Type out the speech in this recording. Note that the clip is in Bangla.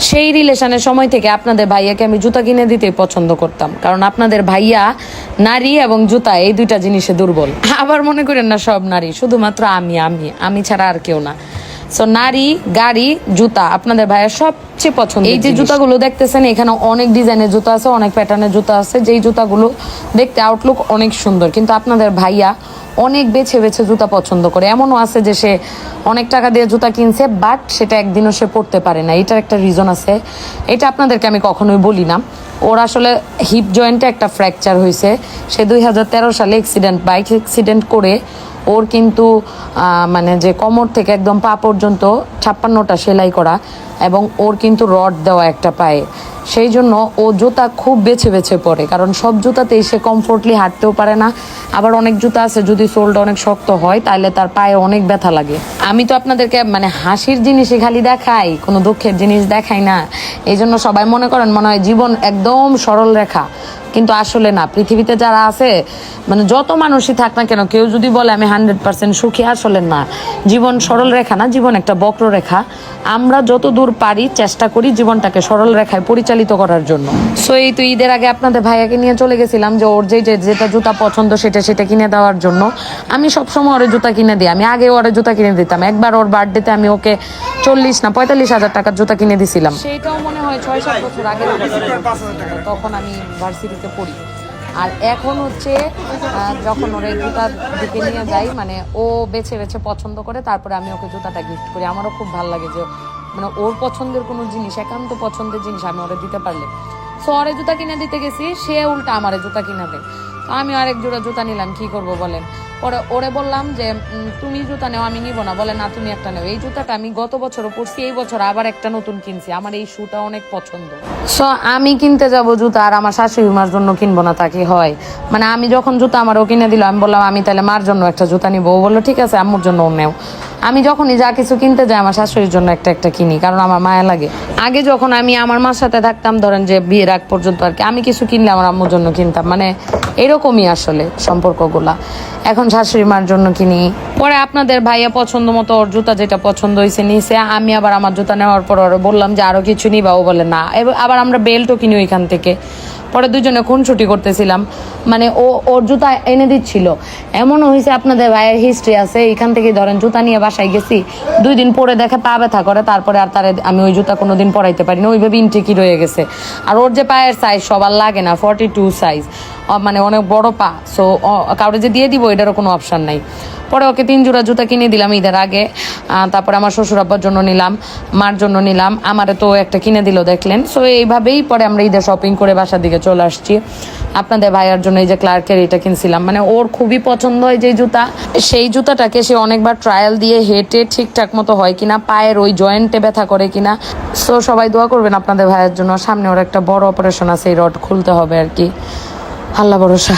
সেই রিলেশনের সময় থেকে আপনাদের ভাইয়াকে আমি জুতা কিনে দিতেই পছন্দ করতাম, কারণ আপনাদের ভাইয়া নারী এবং জুতা এই দুইটা জিনিসে দুর্বল। আবার মনে করেন না সব নারী, শুধুমাত্র আমি ছাড়া আর কেউ না। সো নারী, গাড়ি, জুতা আপনাদের ভাইয়ের সবচেয়ে পছন্দ। এই যে জুতাগুলো দেখতেছেন, এখানে অনেক ডিজাইনের জুতা আছে, অনেক প্যাটার্নের জুতা আছে, যেই জুতাগুলো দেখতে আউটলুক অনেক সুন্দর, কিন্তু আপনাদের ভাইয়া অনেক বেছে বেছে জুতা পছন্দ করে। এমনও আছে যে সে অনেক টাকা দিয়ে জুতা কিনছে, বাট সেটা একদিনও সে পরতে পারে না। এটার একটা রিজন আছে, এটা আপনাদেরকে আমি কখনোই বলি না। ওর আসলে হিপ জয়েন্টে একটা ফ্র্যাকচার হয়েছে। সে 2013 সালে বাইক অ্যাক্সিডেন্ট করে ওর কিন্তু মানে যে কোমর থেকে একদম পা পর্যন্ত 56টা সেলাই করা, এবং ওর কিন্তু রড দেওয়া একটা পায়ে। সেই জন্য ও জুতা খুব বেছে বেছে পরে, কারণ সব জুতাতেই সে কমফোর্টলি হাঁটতেও পারে না। আবার অনেক জুতা আছে যদি সোলটা অনেক শক্ত হয় তাহলে তার পায়ে অনেক ব্যথা লাগে। আমি তো আপনাদেরকে মানে হাসির জিনিসই খালি দেখাই, কোনো দুঃখের জিনিস দেখাই না। এই জন্য সবাই মনে করেন মনে হয় জীবন একদম সরল রেখা, কিন্তু আসলে না। পৃথিবীতে যারা আছে, মানে যত মানুষই থাক না কেন, কেউ যদি বলে আমি 100% সুখী, আসলে না। জীবন সরল রেখা না, জীবন একটা বক্ররেখা। আমরা যত দূর পারি চেষ্টা করি জীবনটাকে সরল রেখায় পরিচালিত করার জন্য। সো এই তো ঈদের আগে আপনাদের ভাইয়াকে নিয়ে চলে গেছিলাম যে ওর যেটা জুতা পছন্দ সেটা কিনে দেওয়ার জন্য। আমি সবসময় ওরে জুতা কিনে দিই, আমি আগে ওরে জুতা কিনে দিতাম। একবার ওর বার্থডেতে আমি ওকে 40 না 45 হাজার টাকার জুতা কিনে দিছিলাম। সেইটাও মনে হয় 6-7 বছর আগে, তখন আমি ভার্সিটিতে পড়ি। আর এখন হচ্ছে যখন ওর জুতার দিকে নিয়ে যাই, মানে ও বেছে বেছে পছন্দ করে, তারপরে আমি ওকে জুতাটা গিফট করি। আমারও খুব ভালো লাগে যে মানে ওর পছন্দের কোনো জিনিস, একান্ত পছন্দের জিনিস আমি ওরে দিতে পারলে। সো ওরে জুতা কিনে দিতে গেছি, সে উল্টা আমারে জুতা কিনে দেয়। তো আমি আরেক জোড়া জুতা নিলাম, কি করব বলেন। পরে ওরে বললাম যে তুমি জুতা নেও, আমি নিব না। বলে না, তুমি একটা নেও। এই জুতাটা আমি গত বছরও পরছি, এই বছর আবার একটা নতুন কিনছি। আমার এই শুটা অনেক পছন্দ। সো আমি কিনতে যাব জুতা, আর আমার শাশুড়ি মার জন্য কিনবো না, তা কি হয়? মানে আমি যখন জুতা আমারও কিনে দিল, আমি বললাম আমি তাহলে মার জন্য একটা জুতা নিবো। ও বললো ঠিক আছে, আম্মুর জন্য নেও। আমি যখনই যা কিছু কিনতে যাই আমার শাশুড়ির জন্য একটা কিনি, কারণ আমার মায়া লাগে। আগে যখন আমি আমার মার সাথে থাকতাম, ধরেন যে বিয়ের আগ পর্যন্ত আর কি, আমি কিছু কিনলে আমার আম্মুর জন্য কিনতাম, মানে এরকমই আসলে সম্পর্কগুলা। এখন শাশুড়ি মার জন্য কিনি। পরে আপনাদের ভাইয়া পছন্দ মতো ওর জুতা যেটা পছন্দ হয়েছে নিছে। আমি আবার আমার জুতা নেওয়ার পর ওরা বললাম যে আরো কিছু নিবা, ও বলে না। আবার আমরা বেল্টও কিনি ওইখান থেকে। পরে দুজনে খুনছুটি করতেছিলাম, মানে ওর জুতা এনে দিচ্ছিল। এমনও হয়েছে আপনাদের ভাইয়ের হিস্ট্রি আছে, এখান থেকে ধরেন জুতা নিয়ে বাসায় গেছি, 2 দিন পরে দেখে পা ব্যথা করে, তারপরে আর তারে আমি ওই জুতা কোনোদিন পরাইতে পারি না, ওইভাবে ইনটেকি রয়ে গেছে। আর ওর যে পায়ের সাইজ সবার লাগে না, 42 সাইজ, মানে অনেক বড় পা। সো কাউরে যে দিয়ে দিব এটারও কোনো অপশান নাই। পরে ওকে 3 জোড়া জুতা কিনে দিলাম ঈদের আগে। তারপরে আমার শ্বশুর আব্বার জন্য নিলাম, মার জন্য নিলাম, আমারে তো একটা কিনে দিল দেখলেন। সো এইভাবেই পরে আমরা ঈদের শপিং করে বাসার দিকে চলে আসছি। আপনাদের ভাইয়ার জন্য এই যে ক্লার্কের এটা কিনছিলাম, মানে ওর খুবই পছন্দ হয় যে জুতা। সেই জুতাটাকে সে অনেকবার ট্রায়াল দিয়ে হেঁটে ঠিকঠাক মতো হয় কিনা, পায়ের ওই জয়েন্টে ব্যথা করে কিনা। সো সবাই দোয়া করবেন আপনাদের ভাইয়ের জন্য। সামনে ওর একটা বড় অপারেশন আছে, এই রড খুলতে হবে আর কি। আল্লাহ ভরসা।